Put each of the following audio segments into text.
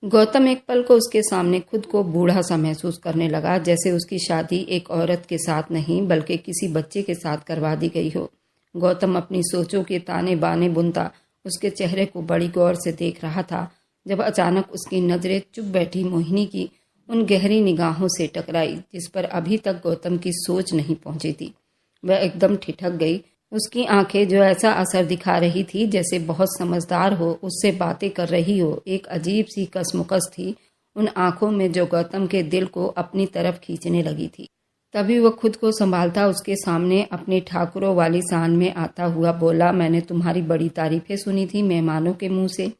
गौतम एक पल को उसके सामने खुद को बूढ़ा सा महसूस करने लगा, जैसे उसकी शादी एक औरत के साथ नहीं बल्कि किसी बच्चे के साथ करवा दी गई हो। गौतम अपनी सोचों के ताने बाने बुनता उसके चेहरे को बड़ी गौर से देख रहा था, जब अचानक उसकी नजरें चुप बैठी मोहिनी की उन गहरी निगाहों से टकराई जिस पर अभी तक गौतम की सोच नहीं पहुंची थी। वह एकदम ठिठक गई। उसकी आंखें जो ऐसा असर दिखा रही थी जैसे बहुत समझदार हो उससे बातें कर रही हो, एक अजीब सी कसमुकस थी उन आंखों में जो गौतम के दिल को अपनी तरफ खींचने लगी थी। तभी वह खुद को संभालता उसके सामने अपनी ठाकुरों वाली शान में आता हुआ बोला, मैंने तुम्हारी बड़ी तारीफें सुनी थी मेहमानों के मुंह से।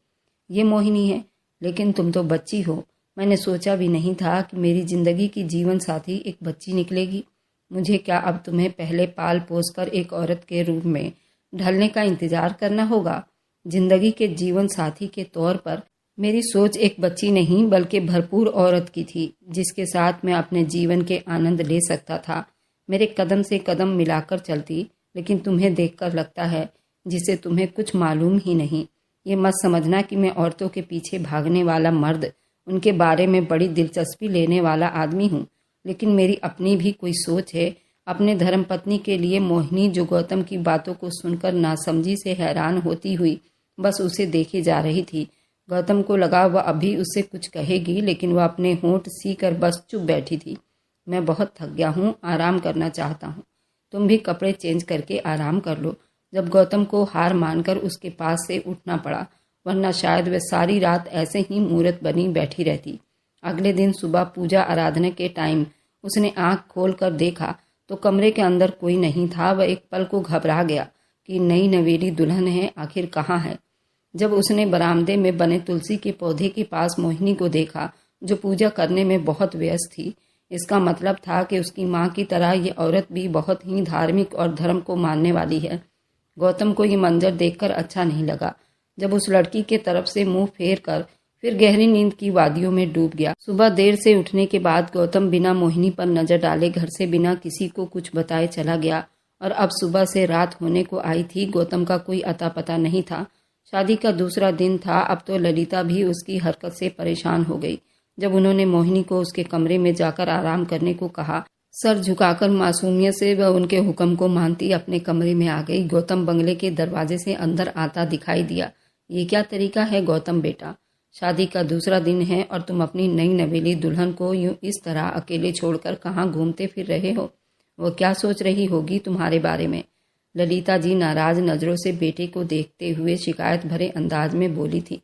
ये मोहिनी है, लेकिन तुम तो बच्ची हो। मैंने सोचा भी नहीं था कि मेरी जिंदगी की जीवन साथी एक बच्ची निकलेगी। मुझे क्या अब तुम्हें पहले पाल पोस कर एक औरत के रूप में ढलने का इंतजार करना होगा? जिंदगी के जीवन साथी के तौर पर मेरी सोच एक बच्ची नहीं बल्कि भरपूर औरत की थी, जिसके साथ मैं अपने जीवन के आनंद ले सकता था। मेरे कदम से कदम मिलाकर चलती, लेकिन तुम्हें देखकर लगता है जिसे तुम्हें कुछ मालूम ही नहीं। ये मत समझना कि मैं औरतों के पीछे भागने वाला मर्द, उनके बारे में बड़ी दिलचस्पी लेने वाला आदमी हूँ, लेकिन मेरी अपनी भी कोई सोच है। अपने धर्मपत्नी के लिए मोहिनी, जो गौतम की बातों को सुनकर नासमझी से हैरान होती हुई बस उसे देखे जा रही थी। गौतम को लगा वह अभी उससे कुछ कहेगी, लेकिन वह अपने होंठ सीकर बस चुप बैठी थी। मैं बहुत थक गया हूँ, आराम करना चाहता हूँ। तुम भी कपड़े चेंज करके आराम कर लो। जब गौतम को हार मानकर उसके पास से उठना पड़ा, वरना शायद वह सारी रात ऐसे ही मूर्त बनी बैठी रहती। अगले दिन सुबह पूजा आराधना के टाइम उसने आंख खोल कर देखा तो कमरे के अंदर कोई नहीं था। वह एक पल को घबरा गया कि नई नवेली दुल्हन है, आखिर कहाँ है। जब उसने बरामदे में बने तुलसी के पौधे के पास मोहिनी को देखा, जो पूजा करने में बहुत व्यस्त थी, इसका मतलब था कि उसकी माँ की तरह ये औरत भी बहुत ही धार्मिक और धर्म को मानने वाली है। गौतम को ये मंजर देखकर अच्छा नहीं लगा। जब उस लड़की के तरफ से मुंह फेर कर फिर गहरी नींद की वादियों में डूब गया। सुबह देर से उठने के बाद गौतम बिना मोहिनी पर नजर डाले घर से बिना किसी को कुछ बताए चला गया, और अब सुबह से रात होने को आई थी। गौतम का कोई अता पता नहीं था। शादी का दूसरा दिन था। अब तो ललिता भी उसकी हरकत से परेशान हो गई। जब उन्होंने मोहिनी को उसके कमरे में जाकर आराम करने को कहा, सर झुकाकर मासूमियत से वह उनके हुक्म को मानती अपने कमरे में आ गई। गौतम बंगले के दरवाजे से अंदर आता दिखाई दिया। ये क्या तरीका है गौतम बेटा? शादी का दूसरा दिन है और तुम अपनी नई नवेली दुल्हन को यूं इस तरह अकेले छोड़कर कहाँ घूमते फिर रहे हो? वो क्या सोच रही होगी तुम्हारे बारे में? ललिता जी नाराज नजरों से बेटे को देखते हुए शिकायत भरे अंदाज में बोली थी।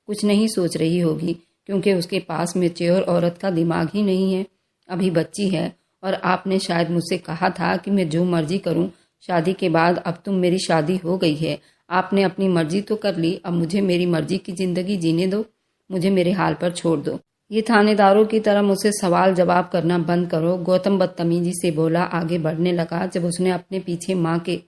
कुछ नहीं सोच रही होगी, क्योंकि उसके पास मैच्योर औरत का दिमाग ही नहीं है। अभी बच्ची है, और आपने शायद मुझसे कहा था कि मैं जो मर्जी करूं शादी के बाद। अब तुम मेरी शादी हो गई है, आपने अपनी मर्जी तो कर ली, अब मुझे मेरी मर्जी की जिंदगी जीने दो। मुझे मेरे हाल पर छोड़ दो। ये थानेदारों की तरह मुझसे सवाल जवाब करना बंद करो। गौतम बदतमीजी से बोला। आगे बढ़ने लगा जब उसने अपने पीछे माँ के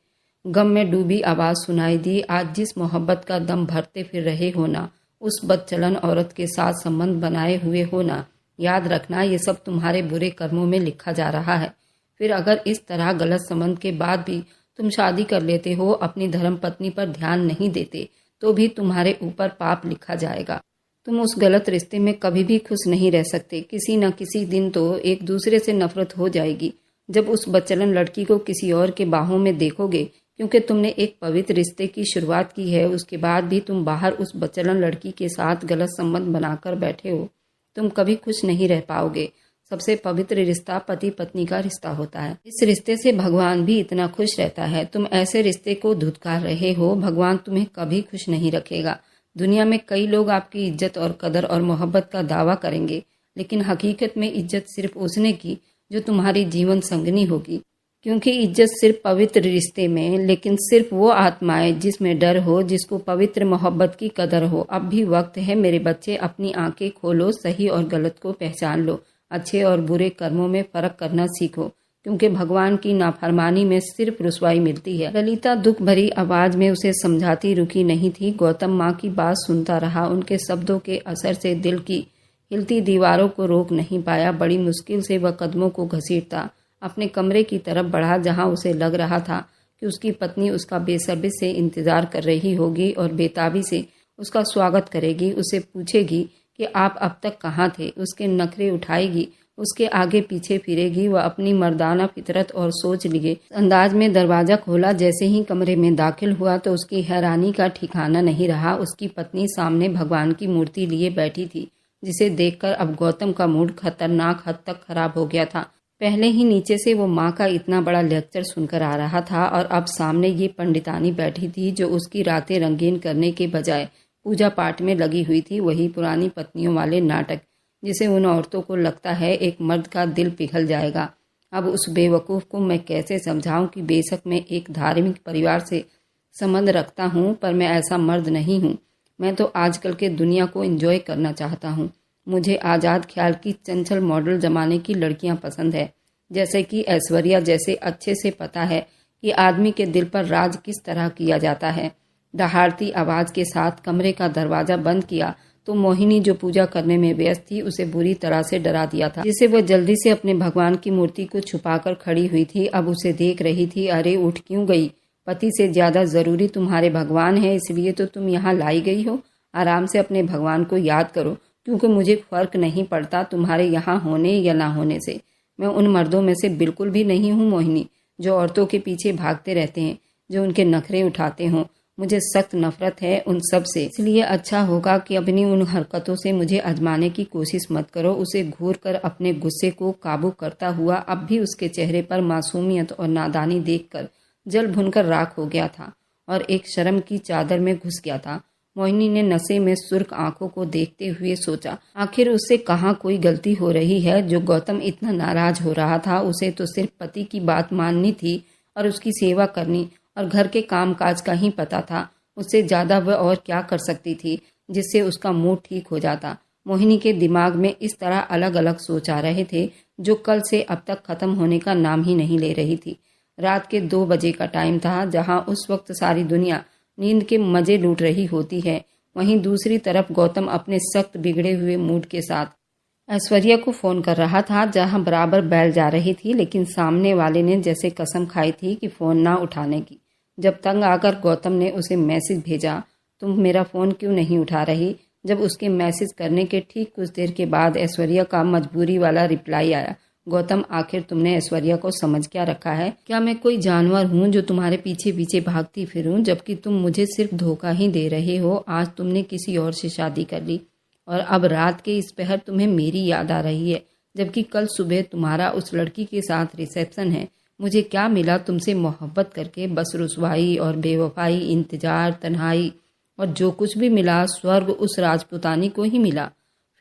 गम में डूबी आवाज सुनाई दी। आज जिस मोहब्बत का दम भरते फिर रहे हो ना, उस बदचलन औरत के साथ संबंध बनाए हुए हो ना, याद रखना ये सब तुम्हारे बुरे कर्मों में लिखा जा रहा है। फिर अगर इस तरह गलत संबंध के बाद भी तुम शादी कर लेते हो, अपनी धर्म पत्नी पर ध्यान नहीं देते, तो भी तुम्हारे ऊपर पाप लिखा जाएगा। तुम उस गलत रिश्ते में कभी भी खुश नहीं रह सकते। किसी न किसी दिन तो एक दूसरे से नफरत हो जाएगी जब उस बदचलन लड़की को किसी और के बाहों में देखोगे, क्योंकि तुमने एक पवित्र रिश्ते की शुरुआत की है, उसके बाद भी तुम बाहर उस बदचलन लड़की के साथ गलत संबंध बनाकर बैठे हो। तुम कभी खुश नहीं रह पाओगे। सबसे पवित्र रिश्ता पति पत्नी का रिश्ता होता है। इस रिश्ते से भगवान भी इतना खुश रहता है। तुम ऐसे रिश्ते को धुतकार रहे हो। भगवान तुम्हें कभी खुश नहीं रखेगा। दुनिया में कई लोग आपकी इज्जत और कदर और मोहब्बत का दावा करेंगे, लेकिन हकीकत में इज्जत सिर्फ उसने की जो तुम्हारी जीवन संगनी होगी, क्योंकि इज्जत सिर्फ पवित्र रिश्ते में, लेकिन सिर्फ वो आत्माएं जिसमें डर हो, जिसको पवित्र मोहब्बत की कदर हो। अब भी वक्त है मेरे बच्चे, अपनी आंखें खोलो, सही और गलत को पहचान लो, अच्छे और बुरे कर्मों में फर्क करना सीखो, क्योंकि भगवान की नाफरमानी में सिर्फ रुसवाई मिलती है। ललिता दुख भरी आवाज में उसे समझाती रुकी नहीं थी। गौतम माँ की बात सुनता रहा। उनके शब्दों के असर से दिल की हिलती दीवारों को रोक नहीं पाया। बड़ी मुश्किल से वह कदमों को घसीटता अपने कमरे की तरफ बढ़ा, जहाँ उसे लग रहा था कि उसकी पत्नी उसका बेसब्री से इंतजार कर रही होगी और बेताबी से उसका स्वागत करेगी। उसे पूछेगी कि आप अब तक कहाँ थे। उसके नखरे उठाएगी, उसके आगे पीछे फिरेगी। वह अपनी मर्दाना फितरत और सोच लिए अंदाज में दरवाज़ा खोला। जैसे ही कमरे में दाखिल हुआ तो उसकी हैरानी का ठिकाना नहीं रहा। उसकी पत्नी सामने भगवान की मूर्ति लिए बैठी थी, जिसे देखकर अब गौतम का मूड खतरनाक हद तक खराब हो गया था। पहले ही नीचे से वो माँ का इतना बड़ा लेक्चर सुनकर आ रहा था और अब सामने ये पंडितानी बैठी थी जो उसकी रातें रंगीन करने के बजाय पूजा पाठ में लगी हुई थी। वही पुरानी पत्नियों वाले नाटक, जिसे उन औरतों को लगता है एक मर्द का दिल पिघल जाएगा। अब उस बेवकूफ़ को मैं कैसे समझाऊं कि बेशक मैं एक धार्मिक परिवार से संबंध रखता हूं, पर मैं ऐसा मर्द नहीं हूं। मैं तो आजकल के दुनिया को एंजॉय करना चाहता हूं। मुझे आज़ाद ख्याल की चंचल मॉडल ज़माने की लड़कियां पसंद है, जैसे कि ऐश्वर्या जैसे। अच्छे से पता है कि आदमी के दिल पर राज किस तरह किया जाता है। दहाड़ती आवाज़ के साथ कमरे का दरवाज़ा बंद किया तो मोहिनी, जो पूजा करने में व्यस्त थी, उसे बुरी तरह से डरा दिया था, जिसे वह जल्दी से अपने भगवान की मूर्ति को छुपाकर खड़ी हुई थी। अब उसे देख रही थी। अरे उठ क्यों गई? पति से ज़्यादा ज़रूरी तुम्हारे भगवान है, इसलिए तो तुम यहाँ लाई गई हो। आराम से अपने भगवान को याद करो, क्योंकि मुझे फ़र्क नहीं पड़ता तुम्हारे यहाँ होने या ना होने से। मैं उन मर्दों में से बिल्कुल भी नहीं हूँ मोहिनी, जो औरतों के पीछे भागते रहते हैं, जो उनके नखरे उठाते हों। मुझे सख्त नफरत है उन सब से। इसलिए अच्छा होगा कि अपनी उन हरकतों से मुझे आजमाने की कोशिश मत करो। उसे घूर कर अपने गुस्से को काबू करता हुआ अब भी उसके चेहरे पर मासूमियत और नादानी देखकर जल भुनकर राख हो गया था और एक शर्म की चादर में घुस गया था। मोहिनी ने नशे में सुर्ख आंखों को देखते हुए सोचा, आखिर उससे कहाँ कोई गलती हो रही है जो गौतम इतना नाराज हो रहा था। उसे तो सिर्फ पति की बात माननी थी और उसकी सेवा करनी और घर के कामकाज का ही पता था। उससे ज़्यादा वह और क्या कर सकती थी जिससे उसका मूड ठीक हो जाता। मोहिनी के दिमाग में इस तरह अलग अलग सोच आ रहे थे जो कल से अब तक खत्म होने का नाम ही नहीं ले रही थी। रात के 2 बजे का टाइम था, जहां उस वक्त सारी दुनिया नींद के मजे लूट रही होती है। वहीं दूसरी तरफ गौतम अपने सख्त बिगड़े हुए मूड के साथ ऐश्वर्या को फ़ोन कर रहा था, जहां बराबर बैल जा रही थी, लेकिन सामने वाले ने जैसे कसम खाई थी कि फ़ोन ना उठाने की। जब तंग आकर गौतम ने उसे मैसेज भेजा, तुम मेरा फ़ोन क्यों नहीं उठा रही? जब उसके मैसेज करने के ठीक कुछ देर के बाद ऐश्वर्या का मजबूरी वाला रिप्लाई आया, गौतम आखिर तुमने ऐश्वर्या को समझ क्या रखा है? क्या मैं कोई जानवर हूँ जो तुम्हारे पीछे पीछे भागती फिरूँ, जबकि तुम मुझे सिर्फ धोखा ही दे रहे हो? आज तुमने किसी और से शादी कर ली और अब रात के इस पहर तुम्हें मेरी याद आ रही है, जबकि कल सुबह तुम्हारा उस लड़की के साथ रिसेप्शन है। मुझे क्या मिला तुमसे मोहब्बत करके? बस रुसवाई और बेवफाई, इंतजार, तन्हाई, और जो कुछ भी मिला स्वर्ग उस राजपुतानी को ही मिला।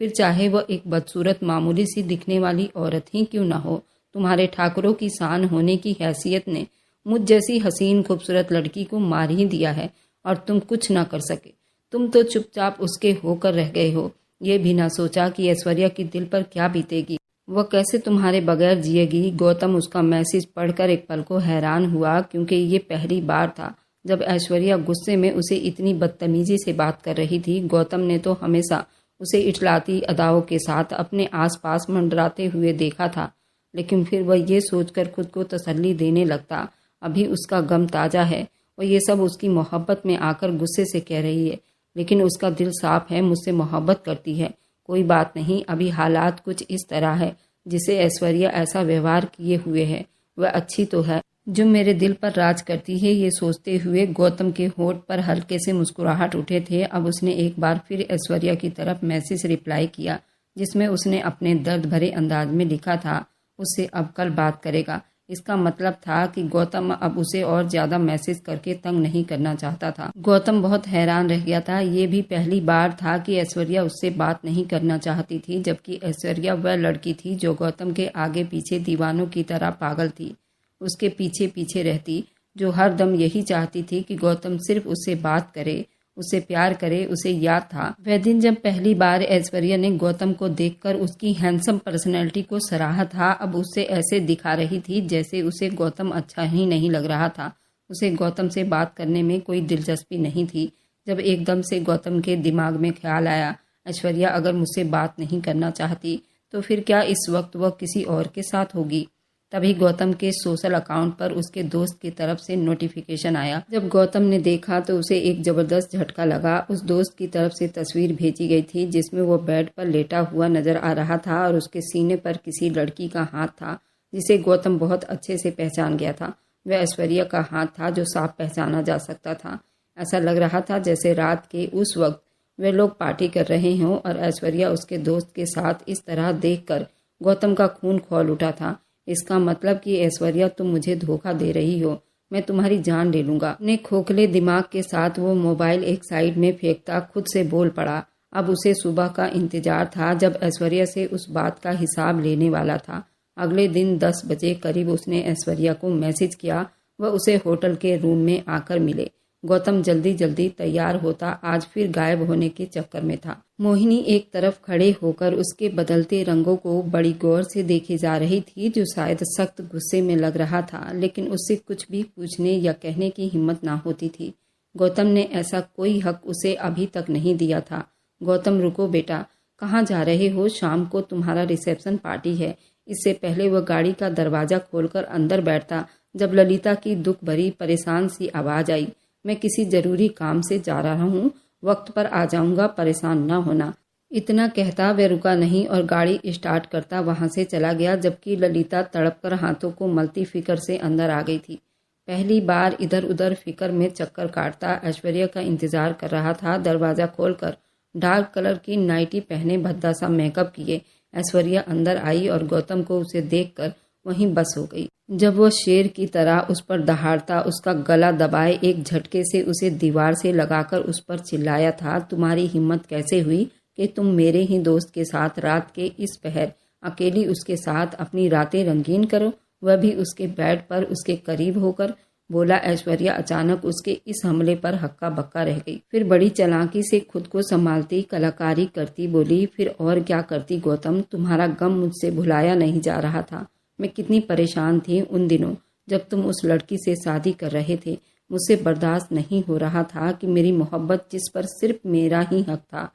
फिर चाहे वह एक बदसूरत मामूली सी दिखने वाली औरत ही क्यों ना हो। तुम्हारे ठाकुरों की शान होने की हैसियत ने मुझ जैसी हसीन खूबसूरत लड़की को मार ही दिया है और तुम कुछ ना कर सके। तुम तो चुपचाप उसके होकर रह गए हो, ये भी ना सोचा कि ऐश्वर्या की दिल पर क्या बीतेगी, वह कैसे तुम्हारे बगैर जिएगी। गौतम उसका मैसेज पढ़कर एक पल को हैरान हुआ, क्योंकि ये पहली बार था जब ऐश्वर्या गुस्से में उसे इतनी बदतमीजी से बात कर रही थी। गौतम ने तो हमेशा उसे इटलाती अदाओं के साथ अपने आसपास मंडराते हुए देखा था, लेकिन फिर वह ये सोचकर खुद को तसल्ली देने लगता, अभी उसका गम ताज़ा है और ये सब उसकी मोहब्बत में आकर गुस्से से कह रही है, लेकिन उसका दिल साफ है, मुझसे मोहब्बत करती है। कोई बात नहीं, अभी हालात कुछ इस तरह है जिसे ऐश्वर्या ऐसा व्यवहार किए हुए है, वह अच्छी तो है जो मेरे दिल पर राज करती है। ये सोचते हुए गौतम के होठ पर हल्के से मुस्कुराहट उठे थे। अब उसने एक बार फिर ऐश्वर्या की तरफ मैसेज रिप्लाई किया, जिसमें उसने अपने दर्द भरे अंदाज में लिखा था, उससे अब कल बात करेगा। इसका मतलब था कि गौतम अब उसे और ज्यादा मैसेज करके तंग नहीं करना चाहता था। गौतम बहुत हैरान रह गया था। ये भी पहली बार था कि ऐश्वर्या उससे बात नहीं करना चाहती थी, जबकि ऐश्वर्या वह लड़की थी जो गौतम के आगे पीछे दीवानों की तरह पागल थी, उसके पीछे पीछे रहती, जो हर दम यही चाहती थी कि गौतम सिर्फ उससे बात करे, उससे प्यार करे। उसे याद था वह दिन जब पहली बार ऐश्वर्या ने गौतम को देखकर उसकी हैंडसम पर्सनैलिटी को सराहा था। अब उससे ऐसे दिखा रही थी जैसे उसे गौतम अच्छा ही नहीं लग रहा था। उसे गौतम से बात करने में कोई दिलचस्पी नहीं थी। जब एकदम से गौतम के दिमाग में ख्याल आया, ऐश्वर्या अगर मुझसे बात नहीं करना चाहती तो फिर क्या इस वक्त वह किसी और के साथ होगी? तभी गौतम के सोशल अकाउंट पर उसके दोस्त की तरफ से नोटिफिकेशन आया। जब गौतम ने देखा तो उसे एक जबरदस्त झटका लगा। उस दोस्त की तरफ से तस्वीर भेजी गई थी जिसमें वो बेड पर लेटा हुआ नजर आ रहा था और उसके सीने पर किसी लड़की का हाथ था जिसे गौतम बहुत अच्छे से पहचान गया था। वह ऐश्वर्या का हाथ था जो साफ पहचाना जा सकता था। ऐसा लग रहा था जैसे रात के उस वक्त वे लोग पार्टी कर रहे हों और ऐश्वर्या उसके दोस्त के साथ इस तरह देखकर गौतम का खून खौल उठा था। इसका मतलब कि ऐश्वर्या तुम मुझे धोखा दे रही हो, मैं तुम्हारी जान ले लूंगा। अपने खोखले दिमाग के साथ वो मोबाइल एक साइड में फेंकता खुद से बोल पड़ा। अब उसे सुबह का इंतजार था जब ऐश्वर्या से उस बात का हिसाब लेने वाला था। अगले दिन 10 बजे करीब उसने ऐश्वर्या को मैसेज किया। वह उसे होटल के रूम में आकर मिले। गौतम जल्दी जल्दी तैयार होता आज फिर गायब होने के चक्कर में था। मोहिनी एक तरफ खड़े होकर उसके बदलते रंगों को बड़ी गौर से देखे जा रही थी जो शायद सख्त गुस्से में लग रहा था, लेकिन उससे कुछ भी पूछने या कहने की हिम्मत ना होती थी। गौतम ने ऐसा कोई हक उसे अभी तक नहीं दिया था। गौतम रुको बेटा, कहाँ जा रहे हो? शाम को तुम्हारा रिसेप्शन पार्टी है। इससे पहले वह गाड़ी का दरवाजा खोलकर अंदर बैठता जब ललिता की दुख भरी परेशान सी आवाज आई, मैं किसी जरूरी काम से जा रहा हूँ, वक्त पर आ जाऊंगा, परेशान न होना। इतना कहता वह रुका नहीं और गाड़ी स्टार्ट करता वहां से चला गया, जबकि ललिता तड़पकर हाथों को मलती फिक्र से अंदर आ गई थी। पहली बार इधर उधर फिक्र में चक्कर काटता ऐश्वर्या का इंतजार कर रहा था। दरवाजा खोलकर डार्क कलर की नाइटी पहने भद्दा सा मेकअप किए ऐश्वर्या अंदर आई और गौतम को उसे देखकर वहीं बस हो गई। जब वह शेर की तरह उस पर दहाड़ता, उसका गला दबाए एक झटके से उसे दीवार से लगाकर उस पर चिल्लाया था, तुम्हारी हिम्मत कैसे हुई कि तुम मेरे ही दोस्त के साथ रात के इस पहर अकेली उसके साथ अपनी रातें रंगीन करो, वह भी उसके बेड पर उसके करीब होकर। बोला ऐश्वर्या अचानक उसके इस हमले पर हक्का बक्का रह गई। फिर बड़ी चालाकी से खुद को संभालती कलाकारी करती बोली, फिर और क्या करती गौतम, तुम्हारा गम मुझसे भुलाया नहीं जा रहा था। मैं कितनी परेशान थी उन दिनों जब तुम उस लड़की से शादी कर रहे थे। मुझसे बर्दाश्त नहीं हो रहा था कि मेरी मोहब्बत जिस पर सिर्फ मेरा ही हक था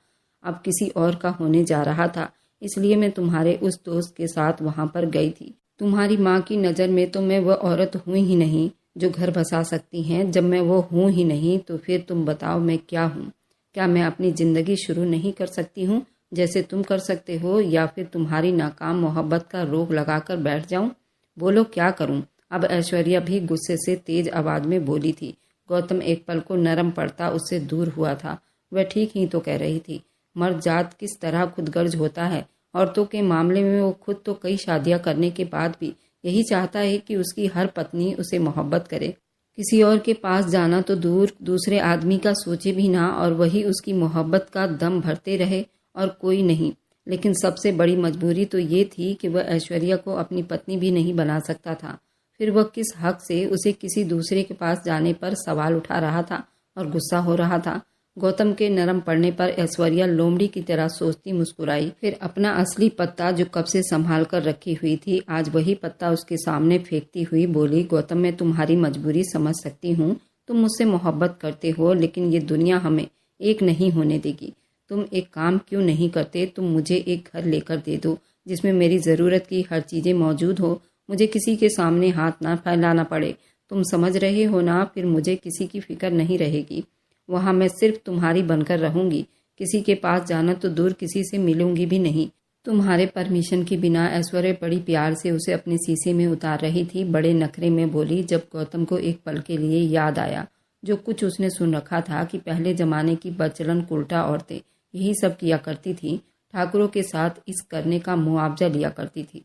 अब किसी और का होने जा रहा था। इसलिए मैं तुम्हारे उस दोस्त के साथ वहां पर गई थी। तुम्हारी माँ की नज़र में तो मैं वह औरत हूँ ही नहीं जो घर बसा सकती हैं। जब मैं वो हूँ ही नहीं तो फिर तुम बताओ मैं क्या हूँ? क्या मैं अपनी ज़िंदगी शुरू नहीं कर सकती हूँ जैसे तुम कर सकते हो, या फिर तुम्हारी नाकाम मोहब्बत का रोग लगाकर बैठ जाऊं? बोलो क्या करूं? अब ऐश्वर्या भी गुस्से से तेज आवाज में बोली थी। गौतम एक पल को नरम पड़ता उससे दूर हुआ था। वह ठीक ही तो कह रही थी। मर्द जात किस तरह खुदगर्ज होता है। औरतों के मामले में वो खुद तो कई शादियां करने के बाद भी यही चाहता है कि उसकी हर पत्नी उसे मोहब्बत करे। किसी और के पास जाना तो दूर, दूसरे आदमी का सोचे भी ना और वही उसकी मोहब्बत का दम भरते रहे और कोई नहीं। लेकिन सबसे बड़ी मजबूरी तो ये थी कि वह ऐश्वर्या को अपनी पत्नी भी नहीं बना सकता था। फिर वह किस हक से उसे किसी दूसरे के पास जाने पर सवाल उठा रहा था और गुस्सा हो रहा था। गौतम के नरम पड़ने पर ऐश्वर्या लोमड़ी की तरह सोचती मुस्कुराई। फिर अपना असली पत्ता जो कब से संभाल कर रखी हुई थी आज वही पत्ता उसके सामने फेंकती हुई बोली, गौतम मैं तुम्हारी मजबूरी समझ सकती हूँ। तुम मुझसे मोहब्बत करते हो लेकिन ये दुनिया हमें एक नहीं होने देगी। तुम एक काम क्यों नहीं करते? तुम मुझे एक घर लेकर दे दो जिसमें मेरी ज़रूरत की हर चीज़ें मौजूद हो। मुझे किसी के सामने हाथ ना फैलाना पड़े। तुम समझ रहे हो ना? फिर मुझे किसी की फिक्र नहीं रहेगी। वहाँ मैं सिर्फ तुम्हारी बनकर रहूंगी। किसी के पास जाना तो दूर, किसी से मिलूंगी भी नहीं। तुम्हारे परमिशन के बिना। ऐश्वर्या बड़ी प्यार से उसे अपने शीशे में उतार रही थी। बड़े नखरे में बोली। जब गौतम को एक पल के लिए याद आया जो कुछ उसने सुन रखा था कि पहले जमाने की बदचलन कुल्टा औरतें यही सब किया करती थी, ठाकुरों के साथ इस करने का मुआवजा लिया करती थी,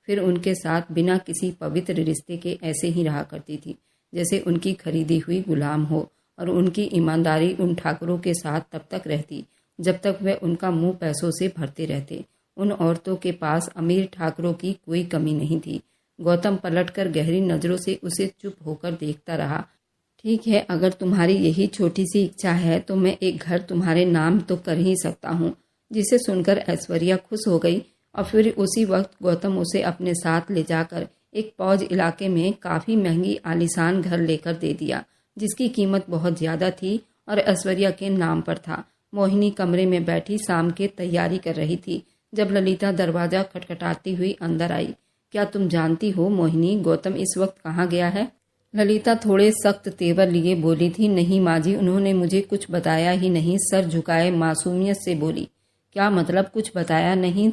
फिर उनके साथ बिना किसी पवित्र रिश्ते के ऐसे ही रहा करती थी जैसे उनकी खरीदी हुई गुलाम हो, और उनकी ईमानदारी उन ठाकुरों के साथ तब तक रहती जब तक वह उनका मुंह पैसों से भरते रहते। उन औरतों के पास अमीर ठाकुरों की कोई कमी नहीं थी। गौतम पलटकर गहरी नजरों से उसे चुप होकर देखता रहा। ठीक है, अगर तुम्हारी यही छोटी सी इच्छा है तो मैं एक घर तुम्हारे नाम तो कर ही सकता हूँ। जिसे सुनकर ऐश्वर्या खुश हो गई और फिर उसी वक्त गौतम उसे अपने साथ ले जाकर एक पौज इलाके में काफ़ी महंगी आलीशान घर लेकर दे दिया जिसकी कीमत बहुत ज़्यादा थी और ऐश्वर्या के नाम पर था। मोहिनी कमरे में बैठी शाम के तैयारी कर रही थी जब ललिता दरवाज़ा खटखटाती हुई अंदर आई। क्या तुम जानती हो मोहिनी, गौतम इस वक्त कहाँ गया है? ललिता थोड़े सख्त तेवर लिए बोली थी। नहीं माँ जी, उन्होंने मुझे कुछ बताया ही नहीं। सर झुकाए मासूमियत से बोली। क्या मतलब कुछ बताया नहीं?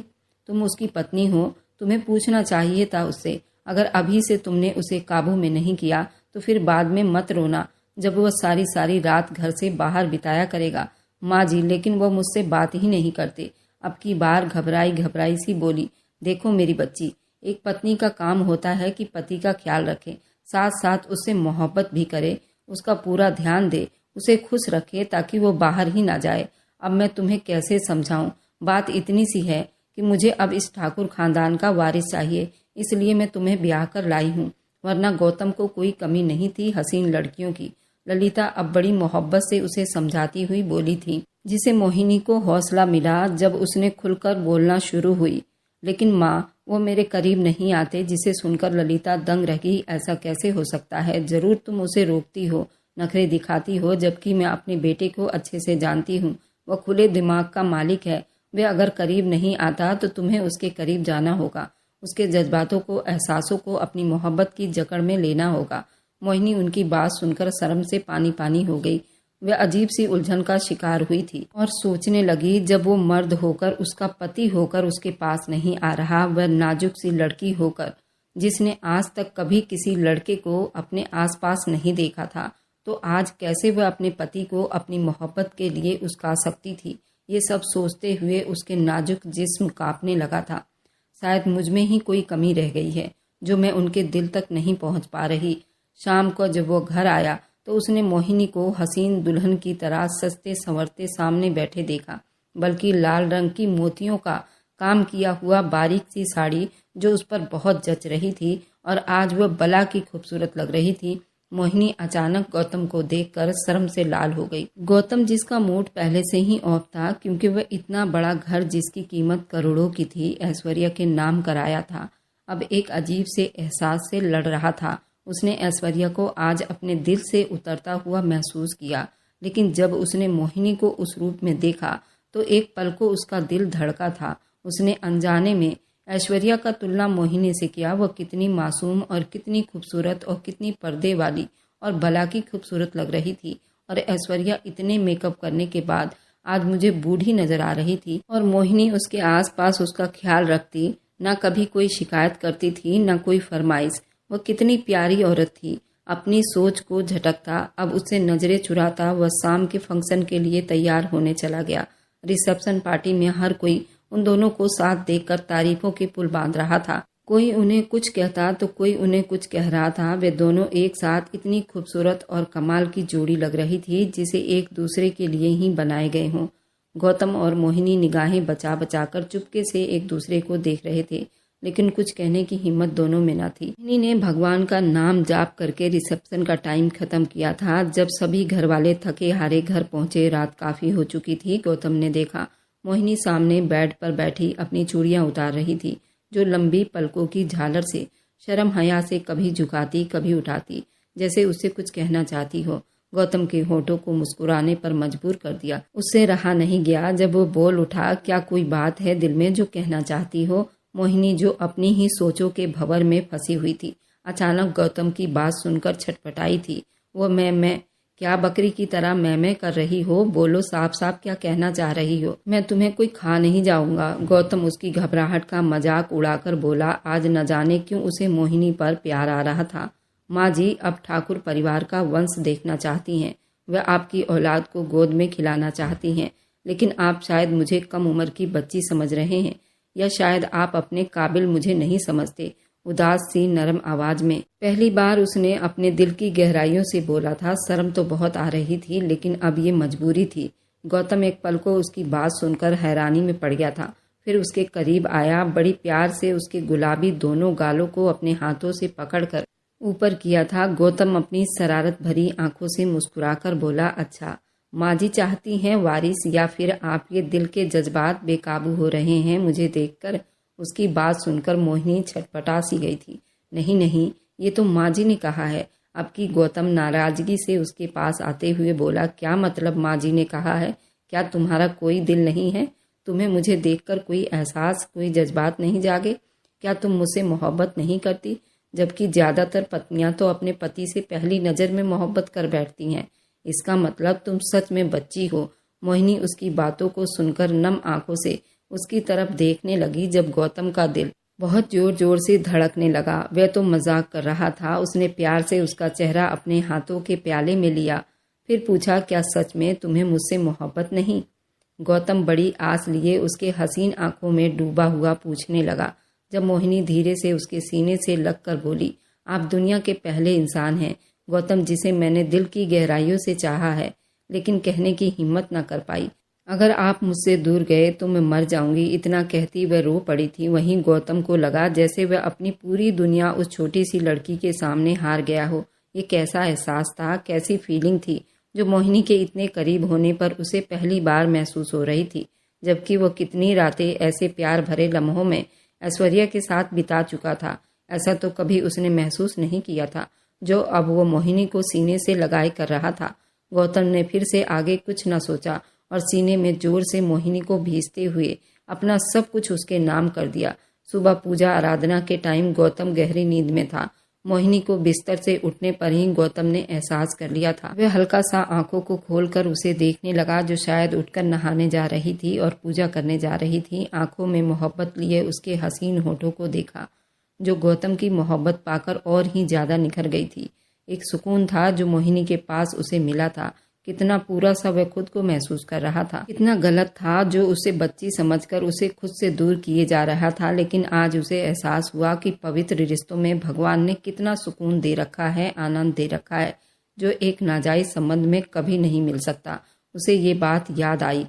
तुम उसकी पत्नी हो, तुम्हें पूछना चाहिए था उससे। अगर अभी से तुमने उसे काबू में नहीं किया तो फिर बाद में मत रोना जब वह सारी सारी रात घर से बाहर बिताया करेगा। माँ जी, लेकिन वह मुझसे बात ही नहीं करते। अब की बार घबराई घबराई सी बोली। देखो मेरी बच्ची, एक पत्नी का काम होता है कि पति का ख्याल रखे, साथ साथ उससे मोहब्बत भी करे, उसका पूरा ध्यान दे, उसे खुश रखे ताकि वो बाहर ही ना जाए। अब मैं तुम्हें कैसे समझाऊं? बात इतनी सी है कि मुझे अब इस ठाकुर खानदान का वारिस चाहिए, इसलिए मैं तुम्हें ब्याह कर लाई हूँ, वरना गौतम को कोई कमी नहीं थी हसीन लड़कियों की। ललिता अब बड़ी मोहब्बत से उसे समझाती हुई बोली थी, जिसे मोहिनी को हौसला मिला जब उसने खुलकर बोलना शुरू हुई। लेकिन माँ, वो मेरे करीब नहीं आते। जिसे सुनकर ललिता दंग रह गई। ऐसा कैसे हो सकता है? जरूर तुम उसे रोकती हो, नखरे दिखाती हो, जबकि मैं अपने बेटे को अच्छे से जानती हूँ। वह खुले दिमाग का मालिक है। वह अगर करीब नहीं आता तो तुम्हें उसके करीब जाना होगा, उसके जज्बातों को, एहसासों को अपनी मोहब्बत की जकड़ में लेना होगा। मोहिनी उनकी बात सुनकर शर्म से पानी पानी हो गई। वह अजीब सी उलझन का शिकार हुई थी और सोचने लगी, जब वो मर्द होकर, उसका पति होकर उसके पास नहीं आ रहा, वह नाजुक सी लड़की होकर जिसने आज तक कभी किसी लड़के को अपने आसपास नहीं देखा था, तो आज कैसे वह अपने पति को अपनी मोहब्बत के लिए उसका सकती थी। ये सब सोचते हुए उसके नाजुक जिस्म कांपने लगा था। शायद मुझ में ही कोई कमी रह गई है जो मैं उनके दिल तक नहीं पहुंच पा रही। शाम को जब वो घर आया तो उसने मोहिनी को हसीन दुल्हन की तरह सस्ते संवरते सामने बैठे देखा, बल्कि लाल रंग की मोतियों का काम किया हुआ बारीक सी साड़ी जो उस पर बहुत जच रही थी और आज वह बला की खूबसूरत लग रही थी। मोहिनी अचानक गौतम को देखकर शर्म से लाल हो गई। गौतम, जिसका मूड पहले से ही ऑफ था क्योंकि वह इतना बड़ा घर जिसकी कीमत करोड़ों की थी ऐश्वर्या के नाम कराया था, अब एक अजीब से एहसास से लड़ रहा था। उसने ऐश्वर्या को आज अपने दिल से उतरता हुआ महसूस किया, लेकिन जब उसने मोहिनी को उस रूप में देखा तो एक पल को उसका दिल धड़का था। उसने अनजाने में ऐश्वर्या का तुलना मोहिनी से किया। वह कितनी मासूम और कितनी खूबसूरत और कितनी पर्दे वाली और भला की खूबसूरत लग रही थी, और ऐश्वर्या इतने मेकअप करने के बाद आज मुझे बूढ़ी नजर आ रही थी। और मोहिनी उसके आसपास उसका ख्याल रखती, ना कभी कोई शिकायत करती थी, ना कोई फरमाइश। वह कितनी प्यारी औरत थी। अपनी सोच को झटकता, अब उससे नजरें चुराता वह शाम के फंक्शन के लिए तैयार होने चला गया। रिसेप्शन पार्टी में हर कोई उन दोनों को साथ देखकर तारीफों के पुल बांध रहा था। कोई उन्हें कुछ कहता तो कोई उन्हें कुछ कह रहा था। वे दोनों एक साथ इतनी खूबसूरत और कमाल की जोड़ी लग रही थी जिसे एक दूसरे के लिए ही बनाए गए हों। गौतम और मोहिनी निगाहें बचा बचा कर चुपके से एक दूसरे को देख रहे थे, लेकिन कुछ कहने की हिम्मत दोनों में न थी। मोहिनी ने भगवान का नाम जाप करके रिसेप्शन का टाइम खत्म किया था। जब सभी घर वाले थके हारे घर पहुंचे, रात काफी हो चुकी थी। गौतम ने देखा मोहिनी सामने बेड पर बैठी अपनी चूड़ियां उतार रही थी, जो लंबी पलकों की झालर से शर्म हया से कभी झुकाती कभी उठाती, जैसे उससे कुछ कहना चाहती हो। गौतम के होठों को मुस्कुराने पर मजबूर कर दिया। उससे रहा नहीं गया जब वो बोल उठा, क्या कोई बात है दिल में जो कहना चाहती हो? मोहिनी, जो अपनी ही सोचों के भंवर में फंसी हुई थी, अचानक गौतम की बात सुनकर छटपटाई थी। वो मैं क्या बकरी की तरह मैं कर रही हो? बोलो साफ साफ क्या कहना चाह रही हो? मैं तुम्हें कोई खा नहीं जाऊंगा। गौतम उसकी घबराहट का मजाक उड़ाकर बोला। आज न जाने क्यों उसे मोहिनी पर प्यार आ रहा था। माँ जी, अब ठाकुर परिवार का वंश देखना चाहती हैं। वह आपकी औलाद को गोद में खिलाना चाहती हैं, लेकिन आप शायद मुझे कम उम्र की बच्ची समझ रहे हैं, या शायद आप अपने काबिल मुझे नहीं समझते। उदास सी नरम आवाज में पहली बार उसने अपने दिल की गहराइयों से बोला था। शर्म तो बहुत आ रही थी, लेकिन अब ये मजबूरी थी। गौतम एक पल को उसकी बात सुनकर हैरानी में पड़ गया था। फिर उसके करीब आया, बड़ी प्यार से उसके गुलाबी दोनों गालों को अपने हाथों से पकड़कर ऊपर किया था। गौतम अपनी शरारत भरी आंखों से मुस्कुराकर बोला, अच्छा माँ जी चाहती हैं वारिस, या फिर आप ये दिल के जज्बात बेकाबू हो रहे हैं मुझे देखकर? उसकी बात सुनकर मोहिनी छटपटा सी गई थी। नहीं नहीं, ये तो माँ जी ने कहा है। अब की गौतम नाराजगी से उसके पास आते हुए बोला, क्या मतलब माँ जी ने कहा है? क्या तुम्हारा कोई दिल नहीं है? तुम्हें मुझे देखकर कोई एहसास, कोई जज्बात नहीं जागे? क्या तुम मुझसे मोहब्बत नहीं करती? जबकि ज़्यादातर पत्नियां तो अपने पति से पहली नज़र में मोहब्बत कर बैठती हैं। इसका मतलब तुम सच में बच्ची हो। मोहिनी उसकी बातों को सुनकर नम आंखों से उसकी तरफ देखने लगी। जब गौतम का दिल बहुत जोर जोर से धड़कने लगा। वह तो मजाक कर रहा था। उसने प्यार से उसका चेहरा अपने हाथों के प्याले में लिया, फिर पूछा, क्या सच में तुम्हें मुझसे मोहब्बत नहीं? गौतम बड़ी आस लिए उसके हसीन आंखों में डूबा हुआ पूछने लगा। जब मोहिनी धीरे से उसके सीने से लगकर बोली, आप दुनिया के पहले इंसान हैं गौतम, जिसे मैंने दिल की गहराइयों से चाहा है, लेकिन कहने की हिम्मत न कर पाई। अगर आप मुझसे दूर गए तो मैं मर जाऊंगी। इतना कहती वह रो पड़ी थी। वहीं गौतम को लगा जैसे वह अपनी पूरी दुनिया उस छोटी सी लड़की के सामने हार गया हो। ये कैसा एहसास था, कैसी फीलिंग थी जो मोहिनी के इतने करीब होने पर उसे पहली बार महसूस हो रही थी, जबकि वो कितनी रातें ऐसे प्यार भरे लम्हों में ऐश्वर्या के साथ बिता चुका था। ऐसा तो कभी उसने महसूस नहीं किया था जो अब वो मोहिनी को सीने से लगाए कर रहा था। गौतम ने फिर से आगे कुछ न सोचा और सीने में जोर से मोहिनी को भींचते हुए अपना सब कुछ उसके नाम कर दिया। सुबह पूजा आराधना के टाइम गौतम गहरी नींद में था। मोहिनी को बिस्तर से उठने पर ही गौतम ने एहसास कर लिया था। वह हल्का सा आंखों को खोलकर उसे देखने लगा, जो शायद उठकर नहाने जा रही थी और पूजा करने जा रही थी। आंखों में मोहब्बत लिए उसके हसीन होठों को देखा, जो गौतम की मोहब्बत पाकर और ही ज्यादा निखर गई थी। एक सुकून था जो मोहिनी के पास उसे मिला था। कितना पूरा सा वह खुद को महसूस कर रहा था। कितना गलत था जो उसे बच्ची समझकर उसे खुद से दूर किए जा रहा था। लेकिन आज उसे एहसास हुआ कि पवित्र रिश्तों में भगवान ने कितना सुकून दे रखा है, आनंद दे रखा है, जो एक नाजायज संबंध में कभी नहीं मिल सकता। उसे ये बात याद आई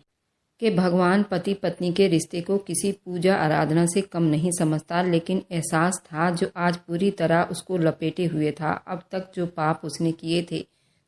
कि भगवान पति पत्नी के रिश्ते को किसी पूजा आराधना से कम नहीं समझता। लेकिन एहसास था जो आज पूरी तरह उसको लपेटे हुए था। अब तक जो पाप उसने किए थे,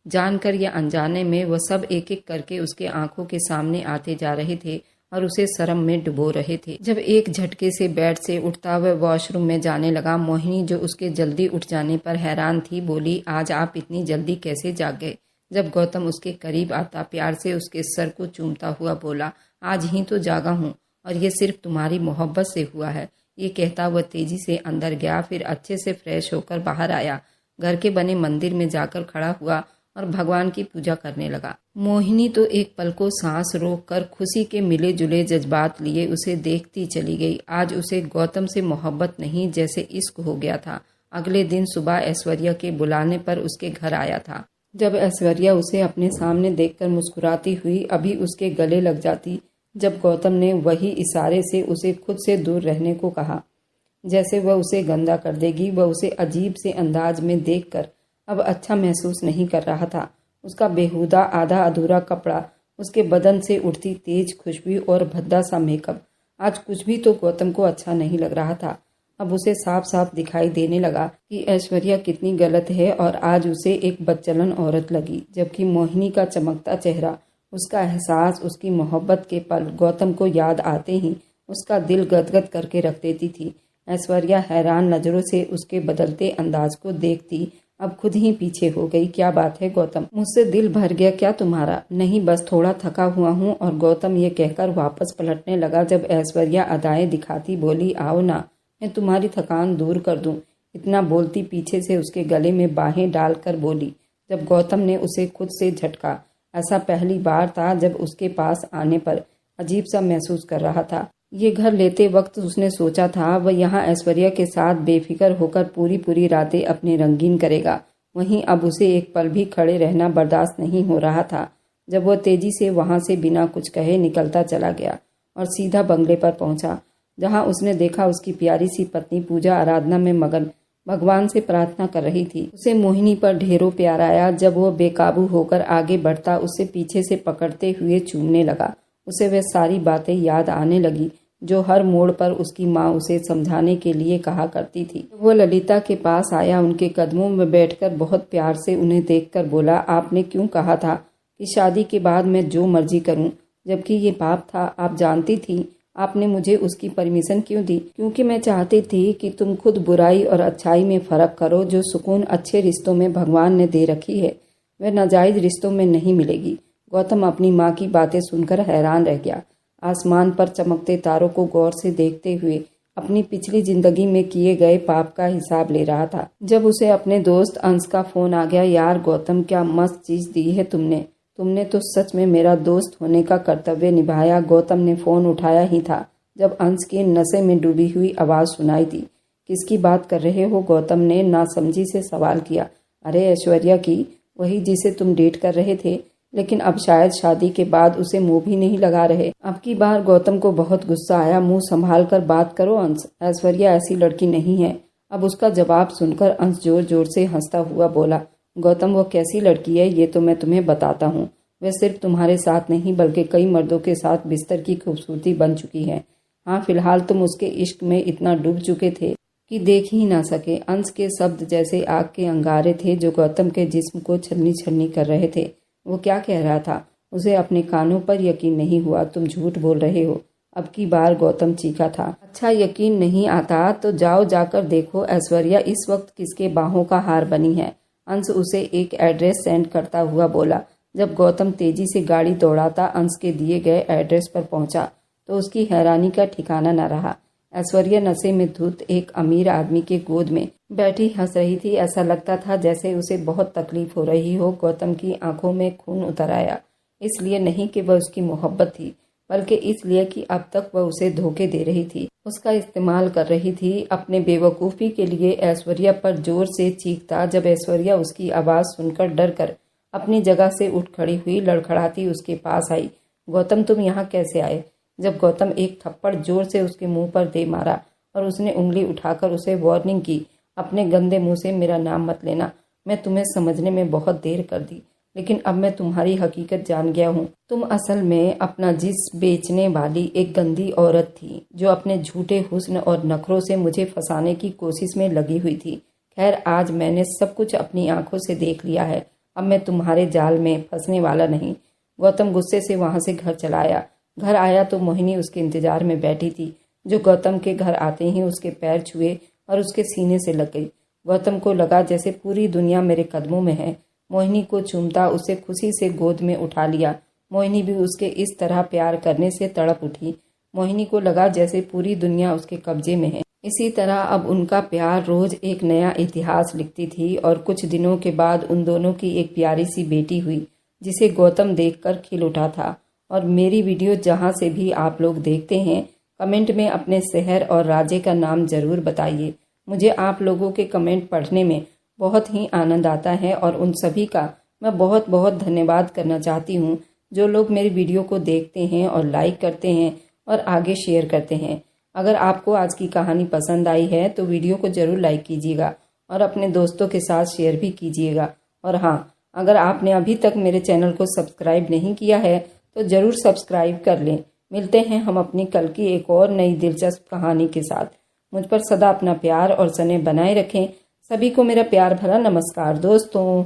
जानकर या अनजाने में, वह सब एक एक करके उसके आंखों के सामने आते जा रहे थे और उसे शर्म में डुबो रहे थे। जब एक झटके से बेड से उठता वह वॉशरूम में जाने लगा, मोहिनी जो उसके जल्दी उठ जाने पर हैरान थी, बोली, आज आप इतनी जल्दी कैसे जाग गए? जब गौतम उसके करीब आता, प्यार से उसके सर को चूमता हुआ बोला, आज ही तो जागा हूँ और ये सिर्फ तुम्हारी मोहब्बत से हुआ है। ये कहता वह तेजी से अंदर गया, फिर अच्छे से फ्रेश होकर बाहर आया। घर के बने मंदिर में जाकर खड़ा हुआ और भगवान की पूजा करने लगा। मोहिनी तो एक पल को सांस रोक कर खुशी के मिले जुले जज्बात लिए उसे देखती चली गई। आज उसे गौतम से मोहब्बत नहीं, जैसे इश्क हो गया था। अगले दिन सुबह ऐश्वर्या के बुलाने पर उसके घर आया था। जब ऐश्वर्या उसे अपने सामने देखकर मुस्कुराती हुई अभी उसके गले लग जाती, जब गौतम ने वही इशारे से उसे खुद से दूर रहने को कहा, जैसे वह उसे गंदा कर देगी। वह उसे अजीब से अंदाज में देखकर अब अच्छा महसूस नहीं कर रहा था। उसका बेहुदा आधा अधूरा कपड़ा, उसके बदन से उठती तेज खुशबू और भद्दा सा मेकअप, आज कुछ भी तो गौतम को अच्छा नहीं लग रहा था। अब उसे साफ साफ दिखाई देने लगा कि ऐश्वर्या कितनी गलत है और आज उसे एक बदचलन औरत लगी। जबकि मोहिनी का चमकता चेहरा, उसका एहसास, उसकी मोहब्बत के पल गौतम को याद आते ही उसका दिल गदगद करके रख देती थी। ऐश्वर्या हैरान नजरों से उसके बदलते अंदाज को देखती अब खुद ही पीछे हो गई। क्या बात है गौतम, मुझसे दिल भर गया क्या तुम्हारा? नहीं, बस थोड़ा थका हुआ हूँ। और गौतम ये कहकर वापस पलटने लगा जब ऐश्वर्या अदाएं दिखाती बोली, आओ ना, मैं तुम्हारी थकान दूर कर दूं। इतना बोलती पीछे से उसके गले में बाहें डालकर बोली। जब गौतम ने उसे खुद से झटका, ऐसा पहली बार था जब उसके पास आने पर अजीब सा महसूस कर रहा था। ये घर लेते वक्त उसने सोचा था वह यहाँ ऐश्वर्या के साथ बेफिक्र होकर पूरी पूरी रातें अपने रंगीन करेगा। वहीं अब उसे एक पल भी खड़े रहना बर्दाश्त नहीं हो रहा था। जब वह तेजी से वहां से बिना कुछ कहे निकलता चला गया और सीधा बंगले पर पहुंचा, जहां उसने देखा उसकी प्यारी सी पत्नी पूजा आराधना में मगन भगवान से प्रार्थना कर रही थी। उसे मोहिनी पर ढेरों प्यार आया। जब वह बेकाबू होकर आगे बढ़ता, उसे पीछे से पकड़ते हुए चूमने लगा। उसे वह सारी बातें याद आने लगी जो हर मोड़ पर उसकी माँ उसे समझाने के लिए कहा करती थी। वो ललिता के पास आया, उनके कदमों में बैठकर बहुत प्यार से उन्हें देखकर बोला, आपने क्यों कहा था कि शादी के बाद मैं जो मर्जी करूं, जबकि ये पाप था? आप जानती थी। आपने मुझे उसकी परमिशन क्यों दी? क्योंकि मैं चाहती थी कि तुम खुद बुराई और अच्छाई में फर्क करो। जो सुकून अच्छे रिश्तों में भगवान ने दे रखी है, वह नाजायज रिश्तों में नहीं मिलेगी। गौतम अपनी माँ की बातें सुनकर हैरान रह गया। आसमान पर चमकते तारों को गौर से देखते हुए अपनी पिछली जिंदगी में किए गए पाप का हिसाब ले रहा था जब उसे अपने दोस्त अंश का फोन आ गया। यार गौतम, क्या मस्त चीज दी है तुमने तो सच में मेरा दोस्त होने का कर्तव्य निभाया। गौतम ने फोन उठाया ही था जब अंश की नशे में डूबी हुई आवाज सुनाई दी। किसकी बात कर रहे हो? गौतम ने नासमझी से सवाल किया। अरे ऐश्वर्या की, वही जिसे तुम डेट कर रहे थे, लेकिन अब शायद शादी के बाद उसे मुंह भी नहीं लगा रहे। अब की बार गौतम को बहुत गुस्सा आया। मुंह संभाल कर बात करो अंश, ऐश्वर्या ऐसी लड़की नहीं है। अब उसका जवाब सुनकर अंश जोर जोर से हंसता हुआ बोला, गौतम वो कैसी लड़की है ये तो मैं तुम्हें बताता हूँ। वह सिर्फ तुम्हारे साथ नहीं बल्कि कई मर्दों के साथ बिस्तर की खूबसूरती बन चुकी है। हाँ, फिलहाल तुम उसके इश्क में इतना डूब चुके थे कि देख ही ना सके। अंश के शब्द जैसे आग के अंगारे थे जो गौतम के जिस्म को छलनी छलनी कर रहे थे। वो क्या कह रहा था? उसे अपने कानों पर यकीन नहीं हुआ। तुम झूठ बोल रहे हो। अब की बार गौतम चीखा था। अच्छा, यकीन नहीं आता तो जाओ जाकर देखो ऐश्वर्या इस वक्त किसके बाहों का हार बनी है। अंश उसे एक एड्रेस सेंड करता हुआ बोला। जब गौतम तेजी से गाड़ी दौड़ाता अंश के दिए गए एड्रेस पर पहुंचा तो उसकी हैरानी का ठिकाना न रहा। ऐश्वर्या नशे में धुत एक अमीर आदमी के गोद में बैठी हंस रही थी। ऐसा लगता था जैसे उसे बहुत तकलीफ हो रही हो। गौतम की आंखों में खून उतर आया। इसलिए नहीं कि वह उसकी मोहब्बत थी, बल्कि इसलिए कि अब तक वह उसे धोखे दे रही थी, उसका इस्तेमाल कर रही थी। अपने बेवकूफ़ी के लिए ऐश्वर्या पर जोर से चीखता। जब ऐश्वर्या उसकी आवाज़ सुनकर डर कर अपनी जगह से उठ खड़ी हुई, लड़खड़ाती उसके पास आई। गौतम, तुम यहाँ कैसे आए? जब गौतम एक थप्पड़ जोर से उसके मुंह पर दे मारा और उसने उंगली उठाकर उसे वार्निंग की, अपने गंदे मुंह से मेरा नाम मत लेना। मैं तुम्हें समझने में बहुत देर कर दी, लेकिन अब मैं तुम्हारी हकीकत जान गया हूँ। तुम असल में अपना जिस्म बेचने वाली एक गंदी औरत थी जो अपने झूठे हुस्न और नखरों से मुझे फंसाने की कोशिश में लगी हुई थी। खैर, आज मैंने सब कुछ अपनी आंखों से देख लिया है। अब मैं तुम्हारे जाल में फंसने वाला नहीं। गौतम गुस्से से वहां से घर चला आया। घर आया तो मोहिनी उसके इंतजार में बैठी थी, जो गौतम के घर आते ही उसके पैर छुए और उसके सीने से लग गई। गौतम को लगा जैसे पूरी दुनिया मेरे कदमों में है। मोहिनी को चूमता उसे खुशी से गोद में उठा लिया। मोहिनी भी उसके इस तरह प्यार करने से तड़प उठी। मोहिनी को लगा जैसे पूरी दुनिया उसके कब्जे में है। इसी तरह अब उनका प्यार रोज एक नया इतिहास लिखती थी और कुछ दिनों के बाद उन दोनों की एक प्यारी सी बेटी हुई, जिसे गौतम देखकर खिल उठा था। और मेरी वीडियो जहां से भी आप लोग देखते हैं, कमेंट में अपने शहर और राज्य का नाम जरूर बताइए। मुझे आप लोगों के कमेंट पढ़ने में बहुत ही आनंद आता है और उन सभी का मैं बहुत बहुत धन्यवाद करना चाहती हूँ जो लोग मेरी वीडियो को देखते हैं और लाइक करते हैं और आगे शेयर करते हैं। अगर आपको आज की कहानी पसंद आई है तो वीडियो को जरूर लाइक कीजिएगा और अपने दोस्तों के साथ शेयर भी कीजिएगा। और हाँ, अगर आपने अभी तक मेरे चैनल को सब्सक्राइब नहीं किया है तो ज़रूर सब्सक्राइब कर लें। मिलते हैं हम अपनी कल की एक और नई दिलचस्प कहानी के साथ। मुझ पर सदा अपना प्यार और स्नेह बनाए रखें। सभी को मेरा प्यार भरा नमस्कार दोस्तों।